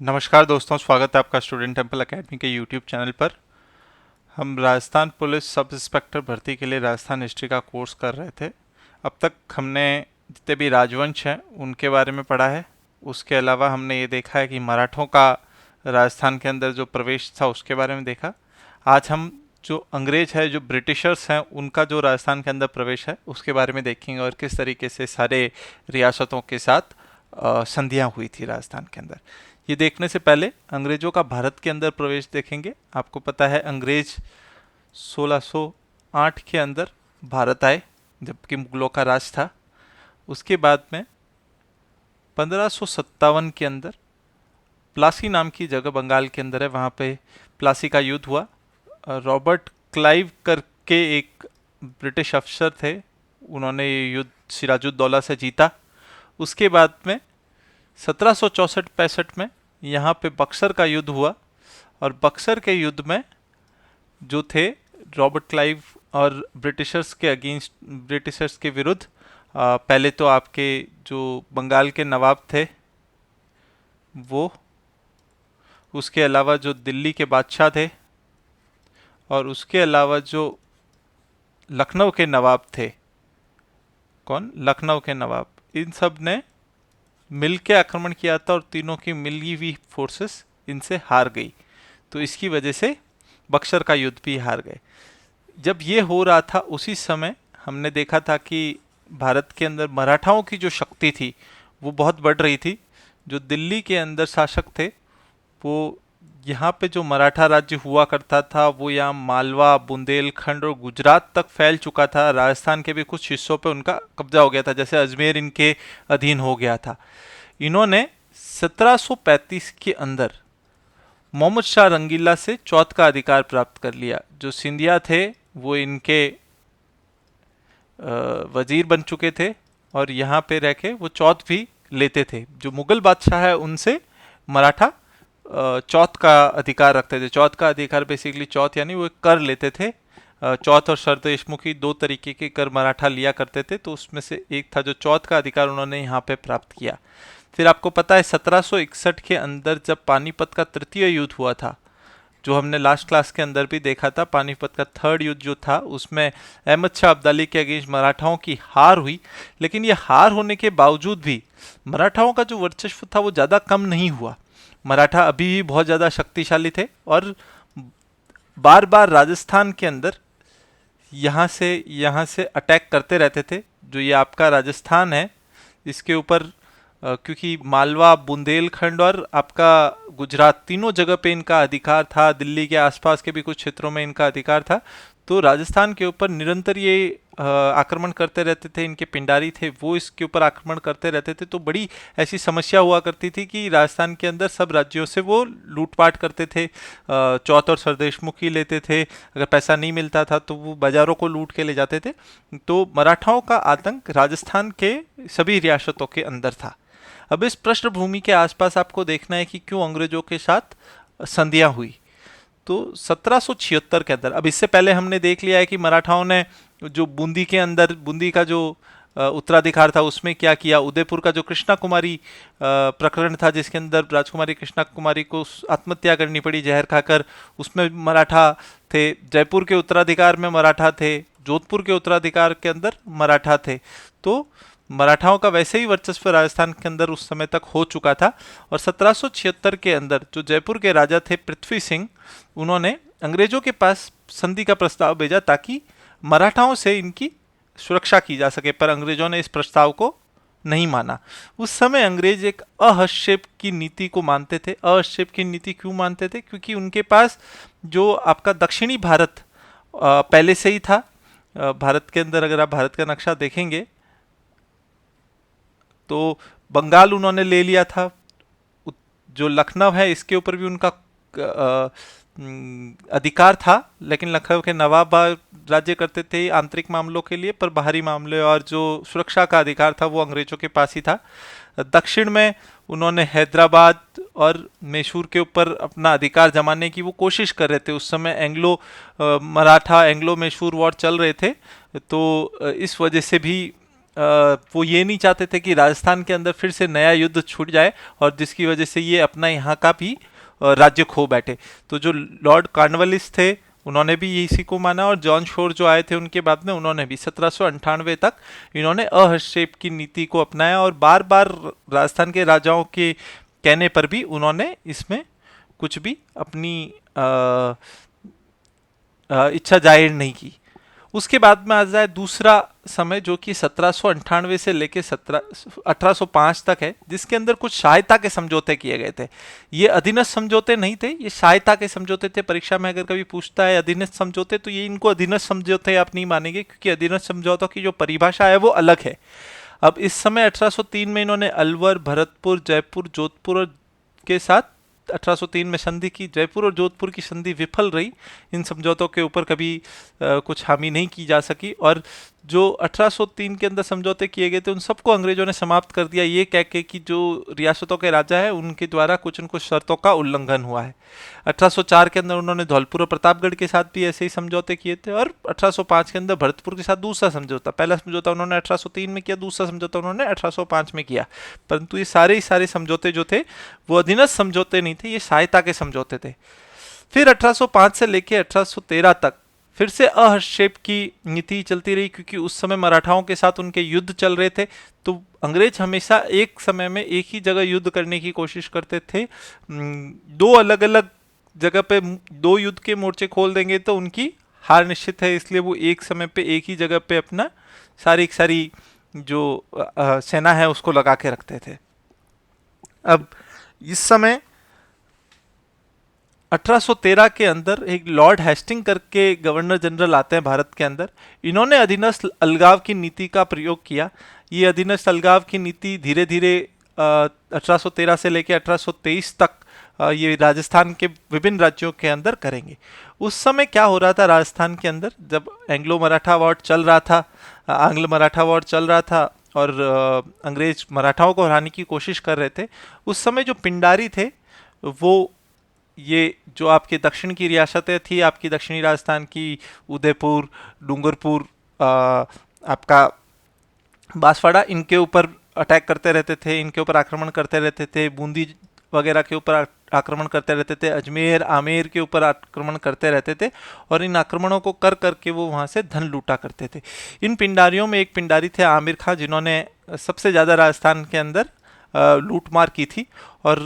नमस्कार दोस्तों, स्वागत है आपका स्टूडेंट टेम्पल एकेडमी के यूट्यूब चैनल पर। हम राजस्थान पुलिस सब इंस्पेक्टर भर्ती के लिए राजस्थान हिस्ट्री का कोर्स कर रहे थे। अब तक हमने जितने भी राजवंश हैं उनके बारे में पढ़ा है। उसके अलावा हमने ये देखा है कि मराठों का राजस्थान के अंदर जो प्रवेश था उसके बारे में देखा। आज हम जो अंग्रेज है, जो ब्रिटिशर्स हैं, उनका जो राजस्थान के अंदर प्रवेश है उसके बारे में देखेंगे और किस तरीके से सारे रियासतों के साथ संधियां हुई थी राजस्थान के अंदर। ये देखने से पहले अंग्रेजों का भारत के अंदर प्रवेश देखेंगे। आपको पता है अंग्रेज 1608 के अंदर भारत आए, जबकि मुगलों का राज था। उसके बाद में 1557 के अंदर प्लासी नाम की जगह बंगाल के अंदर है, वहाँ पे प्लासी का युद्ध हुआ। रॉबर्ट क्लाइव करके एक ब्रिटिश अफसर थे, उन्होंने ये युद्ध सिराजुद्दौला से जीता। उसके बाद में 1764-65 में यहाँ पे बक्सर का युद्ध हुआ और बक्सर के युद्ध में जो थे रॉबर्ट क्लाइव और ब्रिटिशर्स के अगेंस्ट, ब्रिटिशर्स के विरुद्ध पहले तो आपके जो बंगाल के नवाब थे वो, उसके अलावा जो दिल्ली के बादशाह थे और उसके अलावा जो लखनऊ के नवाब थे, कौन, लखनऊ के नवाब, इन सब ने मिल के आक्रमण किया था और तीनों की मिली हुई फोर्सेस इनसे हार गई। तो इसकी वजह से बक्सर का युद्ध भी हार गए। जब ये हो रहा था उसी समय हमने देखा था कि भारत के अंदर मराठाओं की जो शक्ति थी वो बहुत बढ़ रही थी। जो दिल्ली के अंदर शासक थे वो, यहाँ पे जो मराठा राज्य हुआ करता था वो यहाँ मालवा, बुंदेलखंड और गुजरात तक फैल चुका था। राजस्थान के भी कुछ हिस्सों पे उनका कब्जा हो गया था, जैसे अजमेर इनके अधीन हो गया था। इन्होंने 1735 के अंदर मोहम्मद शाह रंगीला से चौथ का अधिकार प्राप्त कर लिया। जो सिंधिया थे वो इनके वजीर बन चुके थे और यहाँ पे रह के वो चौथ भी लेते थे। जो मुगल बादशाह है उनसे मराठा चौथ का अधिकार रखते थे। चौथ का अधिकार बेसिकली, चौथ यानी वो कर लेते थे। चौथ और सरदेशमुखी दो तरीके के कर मराठा लिया करते थे, तो उसमें से एक था जो चौथ का अधिकार उन्होंने यहाँ पे प्राप्त किया। फिर आपको पता है 1761 के अंदर जब पानीपत का तृतीय युद्ध हुआ था, जो हमने लास्ट क्लास के अंदर भी देखा था, पानीपत का थर्ड युद्ध जो था उसमें अहमद शाह अब्दाली के अगेंस्ट मराठाओं की हार हुई। लेकिन ये हार होने के बावजूद भी मराठाओं का जो वर्चस्व था वो ज़्यादा कम नहीं हुआ। मराठा अभी भी बहुत ज़्यादा शक्तिशाली थे और बार बार राजस्थान के अंदर यहाँ से अटैक करते रहते थे। जो ये आपका राजस्थान है इसके ऊपर क्योंकि मालवा, बुंदेलखंड और आपका गुजरात तीनों जगह पे इनका अधिकार था, दिल्ली के आसपास के भी कुछ क्षेत्रों में इनका अधिकार था, तो राजस्थान के ऊपर निरंतर ये आक्रमण करते रहते थे। इनके पिंडारी थे वो इसके ऊपर आक्रमण करते रहते थे। तो बड़ी ऐसी समस्या हुआ करती थी कि राजस्थान के अंदर सब राज्यों से वो लूटपाट करते थे, चौथ और सरदेशमुखी लेते थे। अगर पैसा नहीं मिलता था तो वो बाजारों को लूट के ले जाते थे। तो मराठाओं का आतंक राजस्थान के सभी रियासतों के अंदर था। अब इस पृष्ठभूमि के आसपास आपको देखना है कि क्यों अंग्रेजों के साथ संधियां हुई। तो 1776 के अंदर, अब इससे पहले हमने देख लिया है कि मराठाओं ने जो बूंदी के अंदर, बूंदी का जो उत्तराधिकार था उसमें क्या किया। उदयपुर का जो कृष्णा कुमारी प्रकरण था जिसके अंदर राजकुमारी कृष्णा कुमारी को आत्महत्या करनी पड़ी जहर खाकर, उसमें मराठा थे। जयपुर के उत्तराधिकार में मराठा थे, जोधपुर के उत्तराधिकार के अंदर मराठा थे। तो मराठाओं का वैसे ही वर्चस्व राजस्थान के अंदर उस समय तक हो चुका था। और 1776 के अंदर जो जयपुर के राजा थे पृथ्वी सिंह, उन्होंने अंग्रेजों के पास संधि का प्रस्ताव भेजा ताकि मराठाओं से इनकी सुरक्षा की जा सके, पर अंग्रेजों ने इस प्रस्ताव को नहीं माना। उस समय अंग्रेज एक अहस्क्षेप की नीति को मानते थे। अहस्क्षेप की नीति क्यों मानते थे? क्योंकि उनके पास जो आपका दक्षिणी भारत पहले से ही था। भारत के अंदर अगर आप भारत का नक्शा देखेंगे तो बंगाल उन्होंने ले लिया था। जो लखनऊ है इसके ऊपर भी उनका अधिकार था, लेकिन लखनऊ के नवाब राज्य करते थे आंतरिक मामलों के लिए, पर बाहरी मामले और जो सुरक्षा का अधिकार था वो अंग्रेजों के पास ही था। दक्षिण में उन्होंने हैदराबाद और मैसूर के ऊपर अपना अधिकार जमाने की वो कोशिश कर रहे थे। उस समय Anglo Maratha, Anglo Mysore war चल रहे थे, तो इस वजह से भी वो ये नहीं चाहते थे कि राजस्थान के अंदर फिर से नया युद्ध छूट जाए और जिसकी वजह से ये अपना यहाँ का भी राज्य खो बैठे। तो जो लॉर्ड कॉर्नवालिस थे उन्होंने भी इसी को माना, और जॉन शोर जो आए थे उनके बाद में उन्होंने भी 1798 तक इन्होंने अहस्तेप की नीति को अपनाया, और बार बार राजस्थान के राजाओं के कहने पर भी उन्होंने इसमें कुछ भी अपनी इच्छा जाहिर नहीं की। उसके बाद में आ जाए दूसरा समय जो कि 1798 से लेके 1805 तक है, जिसके अंदर कुछ सहायता के समझौते किए गए थे। ये अधीनस्थ समझौते नहीं थे, ये सहायता के समझौते थे। परीक्षा में अगर कभी पूछता है अधीनस्थ समझौते, तो ये इनको अधीनस्थ समझौते आप नहीं मानेंगे, क्योंकि अधीनस्थ समझौतों की जो परिभाषा है वो अलग है। अब इस समय 1803 में इन्होंने अलवर, भरतपुर, जयपुर, जोधपुर के साथ 1803 में संधि की। जयपुर और जोधपुर की संधि विफल रही, इन समझौतों के ऊपर कभी कुछ हामी नहीं की जा सकी, और जो 1803 के अंदर समझौते किए गए थे उन सबको अंग्रेजों ने समाप्त कर दिया, ये कह के कि जो रियासतों के राजा है उनके द्वारा कुछ न कुछ शर्तों का उल्लंघन हुआ है। 1804 के अंदर उन्होंने धौलपुर और प्रतापगढ़ के साथ भी ऐसे ही समझौते किए थे, और 1805 के अंदर भरतपुर के साथ दूसरा समझौता, पहला समझौता उन्होंने 1803 में किया, दूसरा समझौता उन्होंने 1805 में किया। परंतु ये सारे समझौते जो थे वो अधीनस्थ समझौते नहीं थे, ये सहायता के समझौते थे। फिर 1805 से लेकर 1813 तक फिर से अहस्तेप की नीति चलती रही, क्योंकि उस समय मराठाओं के साथ उनके युद्ध चल रहे थे। तो अंग्रेज हमेशा एक समय में एक ही जगह युद्ध करने की कोशिश करते थे। दो अलग अलग जगह पे दो युद्ध के मोर्चे खोल देंगे तो उनकी हार निश्चित है, इसलिए वो एक समय पे एक ही जगह पे अपना सारी जो सेना है उसको लगा के रखते थे। अब इस समय 1813 के अंदर एक लॉर्ड हेस्टिंग करके गवर्नर जनरल आते हैं भारत के अंदर। इन्होंने अधीनस्थ अलगाव की नीति का प्रयोग किया। ये अधीनस्थ अलगाव की नीति धीरे धीरे 1813 से लेकर 1823 तक ये राजस्थान के विभिन्न राज्यों के अंदर करेंगे। उस समय क्या हो रहा था राजस्थान के अंदर, जब एंग्लो मराठा वॉर चल रहा था, आंग्ल मराठा वॉर चल रहा था और अंग्रेज मराठाओं को हराने की कोशिश कर रहे थे, उस समय जो पिंडारी थे वो ये जो आपके दक्षिण की रियासतें थी, आपकी दक्षिणी राजस्थान की उदयपुर, डूंगरपुर, आपका बांसवाड़ा, इनके ऊपर अटैक करते रहते थे, इनके ऊपर आक्रमण करते रहते थे, बूंदी वगैरह के ऊपर आक्रमण करते रहते थे, अजमेर, आमेर के ऊपर आक्रमण करते रहते थे, और इन आक्रमणों को कर करके वो वहाँ से धन लूटा करते थे। इन पिंडारियों में एक पिंडारी थे आमिर खां, जिन्होंने सबसे ज़्यादा राजस्थान के अंदर लूटमार की थी, और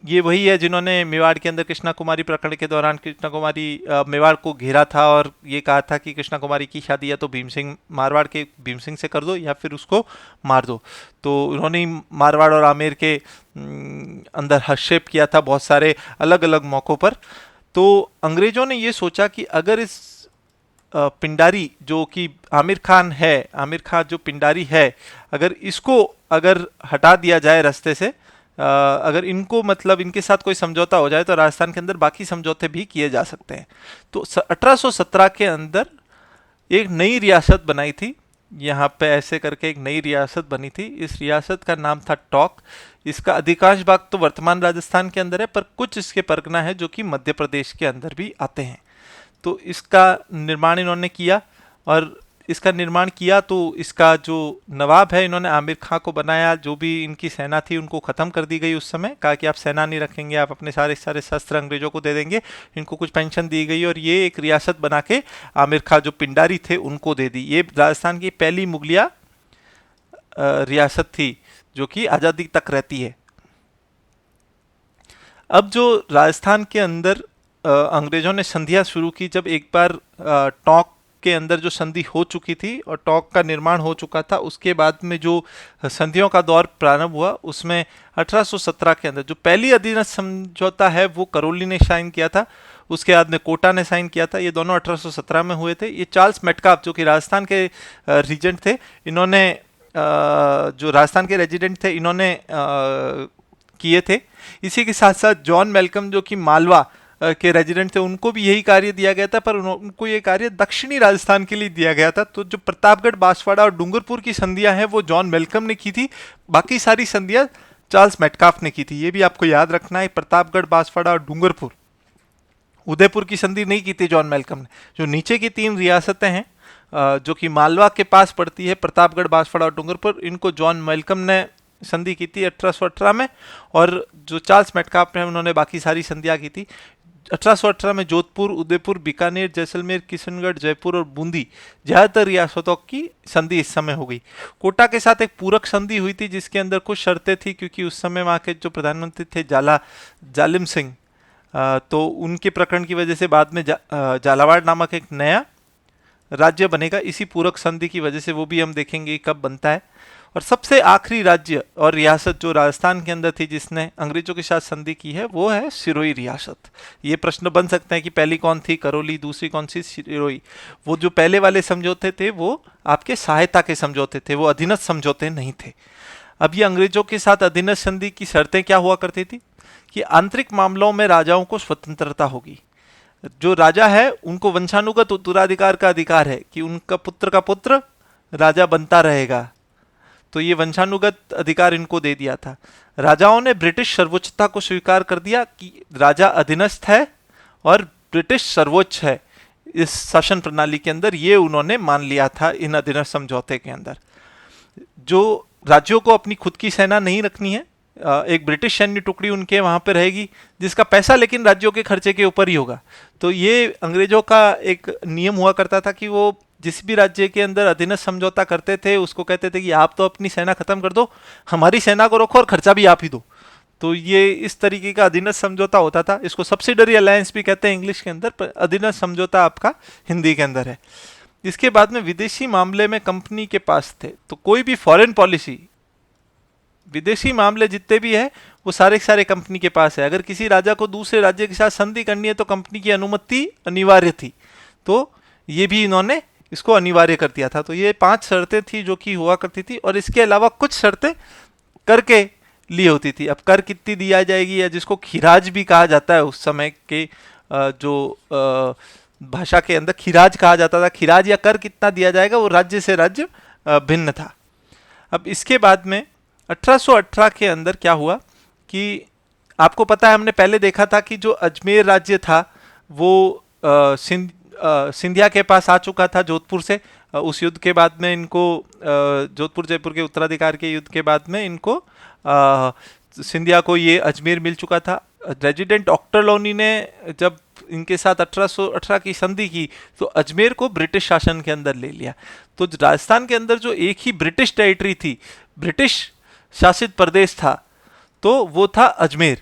ये वही है जिन्होंने मेवाड़ के अंदर कृष्णा कुमारी प्रकरण के दौरान कृष्णा कुमारी मेवाड़ को घेरा था और ये कहा था कि कृष्णा कुमारी की शादी या तो भीम सिंह मारवाड़ के भीम सिंह से कर दो या फिर उसको मार दो। तो उन्होंने मारवाड़ और आमेर के अंदर हस्तक्षेप किया था बहुत सारे अलग अलग मौक़ों पर। तो अंग्रेजों ने ये सोचा कि अगर इस पिंडारी जो कि आमिर खान है, आमिर खान जो पिंडारी है, अगर इसको अगर हटा दिया जाए रास्ते से, अगर इनको मतलब इनके साथ कोई समझौता हो जाए तो राजस्थान के अंदर बाकी समझौते भी किए जा सकते हैं। तो 1817 के अंदर एक नई रियासत बनाई थी, यहाँ पे ऐसे करके एक नई रियासत बनी थी। इस रियासत का नाम था टोंक। इसका अधिकांश भाग तो वर्तमान राजस्थान के अंदर है, पर कुछ इसके परगना है जो कि मध्य प्रदेश के अंदर भी आते हैं। तो इसका निर्माण इन्होंने किया, और इसका निर्माण किया तो इसका जो नवाब है इन्होंने आमिर खां को बनाया। जो भी इनकी सेना थी उनको ख़त्म कर दी गई उस समय, कहा कि आप सेना नहीं रखेंगे, आप अपने सारे शस्त्र अंग्रेजों को दे देंगे। इनको कुछ पेंशन दी गई और ये एक रियासत बना के आमिर खां जो पिंडारी थे उनको दे दी। ये राजस्थान की पहली मुगलिया रियासत थी जो कि आज़ादी तक रहती है। अब जो राजस्थान के अंदर अंग्रेजों ने संधियाँ शुरू की, जब एक बार टोंक के अंदर जो संधि हो चुकी थी और टोंक का निर्माण हो चुका था, उसके बाद में जो संधियों का दौर प्रारंभ हुआ उसमें 1817 के अंदर जो पहली अधीनस्थ समझौता है वो करौली ने साइन किया था, उसके बाद में कोटा ने साइन किया था। ये दोनों 1817 में हुए थे। ये चार्ल्स मेटकाफ जो कि राजस्थान के रीजेंट थे, इन्होंने जो राजस्थान के रेजिडेंट थे इन्होंने किए थे। इसी के साथ साथ जॉन मेलकम जो कि मालवा के रेजिडेंट थे, उनको भी यही कार्य दिया गया था, पर उनको ये कार्य दक्षिणी राजस्थान के लिए दिया गया था। तो जो प्रतापगढ़, बांसवाड़ा और डूंगरपुर की संधियां हैं वो जॉन मेलकम ने की थी, बाकी सारी संधियां चार्ल्स मेटकाफ ने की थी। ये भी आपको याद रखना है, प्रतापगढ़, बांसवाड़ा और डूंगरपुर। उदयपुर की संधि नहीं की थी जॉन मेलकम ने। जो नीचे की तीन रियासतें हैं जो कि मालवा के पास पड़ती है, प्रतापगढ़, बांसवाड़ा और डूंगरपुर, इनको जॉन मैल्कम ने संधि की थी 1818 में, और जो चार्ल्स मेटकाफ ने उन्होंने बाकी सारी संधियां की थी। 1818 में जोधपुर, उदयपुर, बीकानेर, जैसलमेर, किशनगढ़, जयपुर और बूंदी ज्यादातर रियासतों की संधि इस समय हो गई। कोटा के साथ एक पूरक संधि हुई थी जिसके अंदर कुछ शर्तें थी, क्योंकि उस समय वहाँ के जो प्रधानमंत्री थे जालिम सिंह, तो उनके प्रकरण की वजह से बाद में झालावाड़ नामक एक नया राज्य बनेगा इसी पूरक संधि की वजह से, वो भी हम देखेंगे कब बनता है। और सबसे आखिरी राज्य और रियासत जो राजस्थान के अंदर थी जिसने अंग्रेजों के साथ संधि की है, वो है सिरोही रियासत। ये प्रश्न बन सकते हैं कि पहली कौन थी, करौली, दूसरी कौन सी, सिरोही। वो जो पहले वाले समझौते थे वो आपके सहायता के समझौते थे, वो अधीनस्थ समझौते नहीं थे। अब ये अंग्रेजों के साथ अधीनस्थ संधि की शर्तें क्या हुआ करती थी कि आंतरिक मामलों में राजाओं को स्वतंत्रता होगी। जो राजा है उनको वंशानुगत उत्तराधिकार का अधिकार है कि उनका पुत्र का पुत्र राजा बनता रहेगा, तो ये वंशानुगत अधिकार इनको दे दिया था। राजाओं ने ब्रिटिश सर्वोच्चता को स्वीकार कर दिया कि राजा अधीनस्थ है और ब्रिटिश सर्वोच्च है इस शासन प्रणाली के अंदर, ये उन्होंने मान लिया था इन अधीनस्थ समझौते के अंदर। जो राज्यों को अपनी खुद की सेना नहीं रखनी है, एक ब्रिटिश सैन्य टुकड़ी उनके वहां पे रहेगी जिसका पैसा लेकिन राज्यों के खर्चे के ऊपर ही होगा। तो ये अंग्रेजों का एक नियम हुआ करता था कि वो जिस भी राज्य के अंदर अधीनस्थ समझौता करते थे उसको कहते थे कि आप तो अपनी सेना खत्म कर दो, हमारी सेना को रखो और खर्चा भी आप ही दो। तो ये इस तरीके का अधीनस्थ समझौता होता था। इसको सब्सिडरी अलायंस भी कहते हैं इंग्लिश के अंदर, पर अधीनस्थ समझौता आपका हिंदी के अंदर है। इसके बाद में विदेशी मामले में कंपनी के पास थे, तो कोई भी फॉरेन पॉलिसी, विदेशी मामले जितने भी है वो सारे सारे कंपनी के पास है। अगर किसी राजा को दूसरे राज्य के साथ संधि करनी है तो कंपनी की अनुमति अनिवार्य थी, तो ये भी इन्होंने इसको अनिवार्य कर दिया था। तो ये 5 शर्तें थी जो कि हुआ करती थी, और इसके अलावा कुछ शर्तें कर के लिए होती थी। अब कर कितनी दिया जाएगी, या जिसको खिराज भी कहा जाता है, उस समय के जो भाषा के अंदर खिराज कहा जाता था, खिराज या कर कितना दिया जाएगा वो राज्य से राज्य भिन्न था। अब इसके बाद में 1818 के अंदर क्या हुआ कि आपको पता है हमने पहले देखा था कि जो अजमेर राज्य था वो सिंधिया के पास आ चुका था जोधपुर से। उस युद्ध के बाद में इनको जोधपुर जयपुर के उत्तराधिकार के युद्ध के बाद में इनको सिंधिया को ये अजमेर मिल चुका था। रेजिडेंट ऑक्टरलोनी ने जब इनके साथ 1818 की संधि की तो अजमेर को ब्रिटिश शासन के अंदर ले लिया। तो राजस्थान के अंदर जो एक ही ब्रिटिश टेरिटरी थी, ब्रिटिश शासित प्रदेश था, तो वो था अजमेर।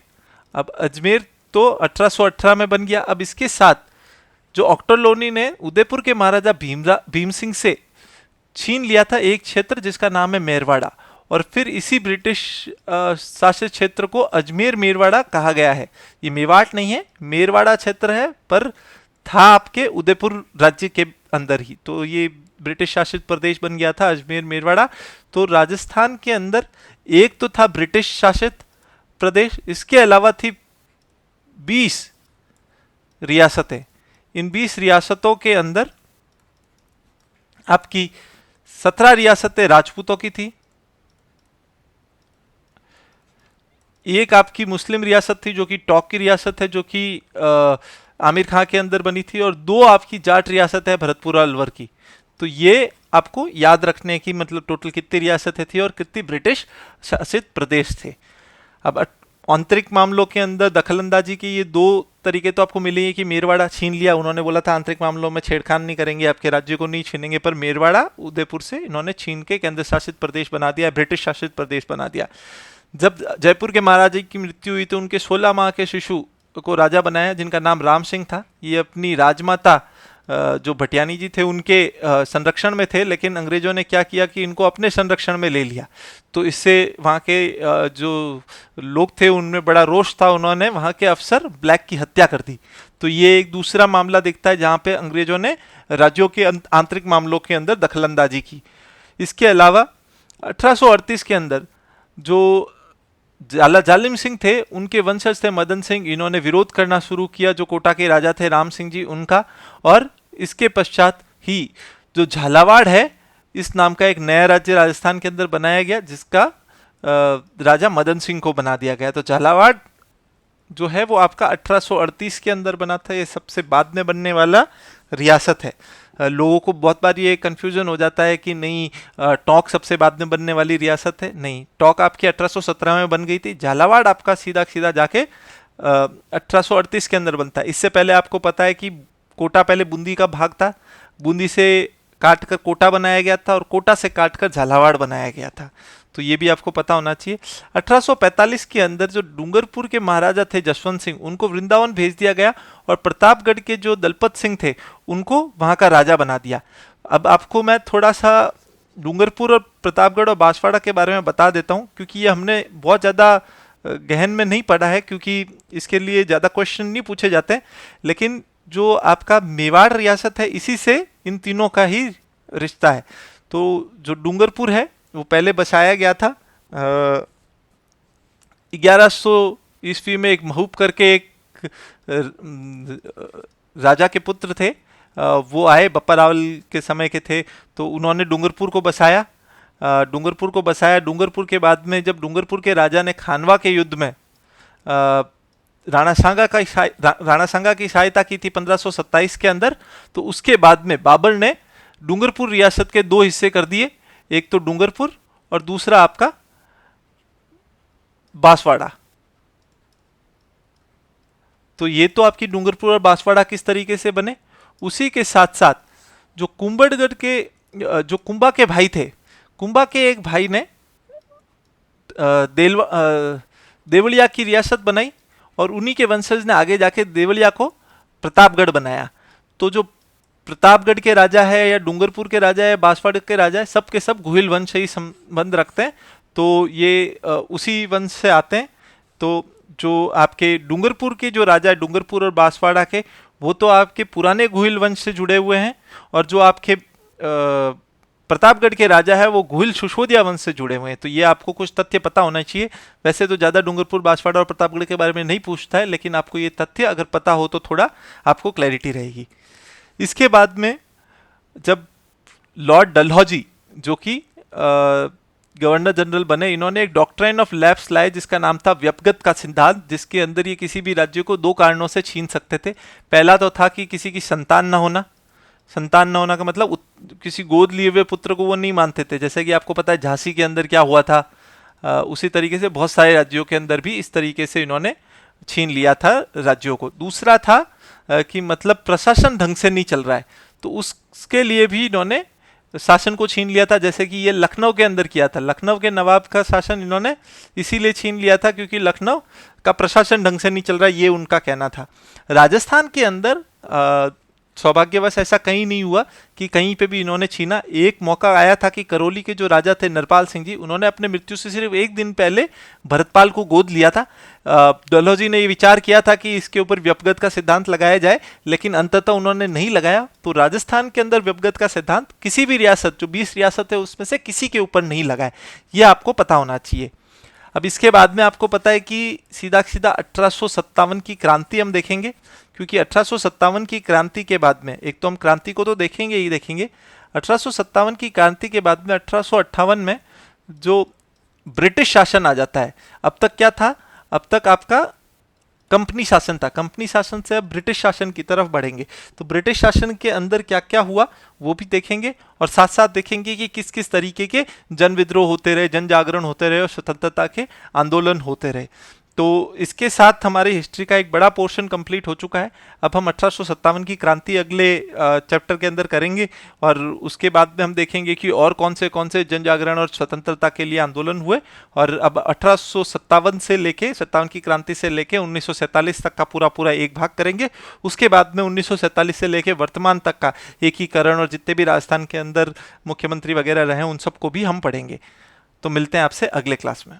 अब अजमेर तो 1818 में बन गया। अब इसके साथ जो ऑक्टरलोनी ने उदयपुर के महाराजा भीम सिंह से छीन लिया था एक क्षेत्र जिसका नाम है मेरवाड़ा, और फिर इसी ब्रिटिश शासित क्षेत्र को अजमेर मेरवाड़ा कहा गया है। ये मेवाड़ नहीं है, मेरवाड़ा क्षेत्र है, पर था आपके उदयपुर राज्य के अंदर ही। तो ये ब्रिटिश शासित प्रदेश बन गया था अजमेर मेरवाड़ा। तो राजस्थान के अंदर एक तो था ब्रिटिश शासित प्रदेश, इसके अलावा थी 20 रियासतें। इन 20 रियासतों के अंदर आपकी 17 रियासतें राजपूतों की थी, एक आपकी मुस्लिम रियासत थी जो कि टॉक की रियासत है, जो कि आमिर खां के अंदर बनी थी, और 2 आपकी जाट रियासत है भरतपुर और अलवर की। तो ये आपको याद रखने की, मतलब टोटल कितनी रियासतें थी और कितनी ब्रिटिश शासित प्रदेश थे। अब आंतरिक मामलों के अंदर दखलंदाजी की ये 2 तरीके तो आपको मिलेंगे कि मेरवाड़ा छीन लिया, उन्होंने बोला था आंतरिक मामलों में छेड़खानी नहीं करेंगे, आपके राज्य को नहीं छीनेंगे, पर मेरवाड़ा उदयपुर से इन्होंने छीन के केंद्र शासित प्रदेश बना दिया, ब्रिटिश शासित प्रदेश बना दिया। जब जयपुर के महाराजा की मृत्यु हुई तो उनके 16 माह के शिशु को राजा बनाया जिनका नाम राम सिंह था। ये अपनी राजमाता जो भटियानी जी थे उनके संरक्षण में थे, लेकिन अंग्रेजों ने क्या किया कि इनको अपने संरक्षण में ले लिया। तो इससे वहाँ के जो लोग थे उनमें बड़ा रोष था, उन्होंने वहाँ के अफसर ब्लैक की हत्या कर दी। तो ये एक दूसरा मामला दिखता है जहाँ पे अंग्रेजों ने राज्यों के आंतरिक मामलों के अंदर दखलंदाजी की। इसके अलावा 1838 के अंदर जो जालिम सिंह थे उनके वंशज थे मदन सिंह, इन्होंने विरोध करना शुरू किया जो कोटा के राजा थे राम सिंह जी उनका। और इसके पश्चात ही जो झालावाड़ है इस नाम का एक नया राज्य राजस्थान के अंदर बनाया गया जिसका राजा मदन सिंह को बना दिया गया। तो झालावाड़ जो है वो आपका 1838 के अंदर बना था, ये सबसे बाद में बनने वाला रियासत है। लोगों को बहुत बार ये कंफ्यूजन हो जाता है कि नहीं टोंक सबसे बाद में बनने वाली रियासत है। नहीं, टोंक आपकी 1817 में बन गई थी। झालावाड़ आपका सीधा सीधा जाके 1838 के अंदर बनता है। इससे पहले आपको पता है कि कोटा पहले बूंदी का भाग था, बूंदी से काट कर कोटा बनाया गया था और कोटा से काट कर झालावाड़ बनाया गया था। तो ये भी आपको पता होना चाहिए। 1845 के अंदर जो डूंगरपुर के महाराजा थे जसवंत सिंह, उनको वृंदावन भेज दिया गया और प्रतापगढ़ के जो दलपत सिंह थे उनको वहां का राजा बना दिया। अब आपको मैं थोड़ा सा डूंगरपुर और प्रतापगढ़ और बांसवाड़ा के बारे में बता देता हूँ, क्योंकि ये हमने बहुत ज़्यादा गहन में नहीं पढ़ा है, क्योंकि इसके लिए ज़्यादा क्वेश्चन नहीं पूछे जाते। लेकिन जो आपका मेवाड़ रियासत है, इसी से इन तीनों का ही रिश्ता है। तो जो डूंगरपुर है वो पहले बसाया गया था 1100 ईस्वी में। एक महूब करके एक राजा के पुत्र थे, वो आए, बप्पा रावल के समय के थे, तो उन्होंने डूंगरपुर को बसाया। डूंगरपुर के बाद में जब डूंगरपुर के राजा ने खानवा के युद्ध में राणा सांगा की सहायता की थी 1527 के अंदर, तो उसके बाद में बाबर ने डूंगरपुर रियासत के दो हिस्से कर दिए, एक तो डूंगरपुर और दूसरा आपका बांसवाड़ा। तो ये तो आपकी डूंगरपुर और बांसवाड़ा किस तरीके से बने। उसी के साथ साथ जो कुंभड़गढ़ के जो कुंभा के भाई थे, कुंभा के एक भाई ने देवलिया की रियासत बनाई और उन्हीं के वंशज ने आगे जाके देवलिया को प्रतापगढ़ बनाया। तो जो प्रतापगढ़ के राजा है या डूंगरपुर के राजा है, बांसवाड़ा के राजा है, सब के सब गुहिल वंश से ही संबंध रखते हैं। तो ये उसी वंश से आते हैं। तो जो आपके डूंगरपुर के जो राजा है, डूंगरपुर और बांसवाड़ा के, वो तो आपके पुराने गुहिल वंश से जुड़े हुए हैं, और जो आपके प्रतापगढ़ के राजा है वो गुहिल सुशोदिया वंश से जुड़े हुए हैं। तो ये आपको कुछ तथ्य पता होना चाहिए। वैसे तो ज़्यादा डूंगरपुर, बांसवाड़ा और प्रतापगढ़ के बारे में नहीं पूछता है, लेकिन आपको ये तथ्य अगर पता हो तो थोड़ा आपको क्लैरिटी रहेगी। इसके बाद में जब लॉर्ड डलहौजी, जो कि गवर्नर जनरल बने, इन्होंने एक डॉक्ट्राइन ऑफ लैप्स लाए जिसका नाम था व्यपगत का सिद्धांत, जिसके अंदर ये किसी भी राज्य को दो कारणों से छीन सकते थे। पहला तो था कि किसी की संतान न होना। संतान न होना का मतलब किसी गोद लिए हुए पुत्र को वो नहीं मानते थे। जैसे कि आपको पता है झांसी के अंदर क्या हुआ था, उसी तरीके से बहुत सारे राज्यों के अंदर भी इस तरीके से इन्होंने छीन लिया था राज्यों को। दूसरा था कि मतलब प्रशासन ढंग से नहीं चल रहा है, तो उसके लिए भी इन्होंने शासन को छीन लिया था। जैसे कि ये लखनऊ के अंदर किया था, लखनऊ के नवाब का शासन इन्होंने इसीलिए छीन लिया था क्योंकि लखनऊ का प्रशासन ढंग से नहीं चल रहा, ये उनका कहना था। राजस्थान के अंदर सौभाग्यवश ऐसा कहीं नहीं हुआ कि कहीं पे भी इन्होंने छीना। एक मौका आया था कि करौली के जो राजा थे नरपाल सिंह जी, उन्होंने अपने मृत्यु से सिर्फ एक दिन पहले भरतपाल को गोद लिया था। डलहौजी ने ये विचार किया था कि इसके ऊपर व्यपगत का सिद्धांत लगाया जाए, लेकिन अंततः उन्होंने नहीं लगाया। तो राजस्थान के अंदर व्यपगत का सिद्धांत किसी भी रियासत, जो 20 रियासत है उसमें से किसी के ऊपर नहीं लगाए, ये आपको पता होना चाहिए। अब इसके बाद में आपको पता है कि सीधा सीधा 1857 की क्रांति हम देखेंगे, क्योंकि 1857 की क्रांति के बाद में, एक तो हम क्रांति को तो देखेंगे ही देखेंगे, 1857 की क्रांति के बाद में 1858 में जो ब्रिटिश शासन आ जाता है। अब तक क्या था, अब तक आपका कंपनी शासन था, कंपनी शासन से अब ब्रिटिश शासन की तरफ बढ़ेंगे। तो ब्रिटिश शासन के अंदर क्या क्या हुआ वो भी देखेंगे, और साथ साथ देखेंगे कि किस किस तरीके के जन विद्रोह होते रहे, जन जागरण होते रहे और स्वतंत्रता के आंदोलन होते रहे। तो इसके साथ हमारी हिस्ट्री का एक बड़ा पोर्शन कंप्लीट हो चुका है। अब हम 1857 की क्रांति अगले चैप्टर के अंदर करेंगे, और उसके बाद में हम देखेंगे कि और कौन से जन जागरण और स्वतंत्रता के लिए आंदोलन हुए। और अब 1857 से लेके 57 की क्रांति से लेके 1947 तक का पूरा एक भाग करेंगे। उसके बाद में 1947 से लेके वर्तमान तक का एकीकरण और जितने भी राजस्थान के अंदर मुख्यमंत्री वगैरह रहे उन सबको भी हम पढ़ेंगे। तो मिलते हैं आपसे अगले क्लास में।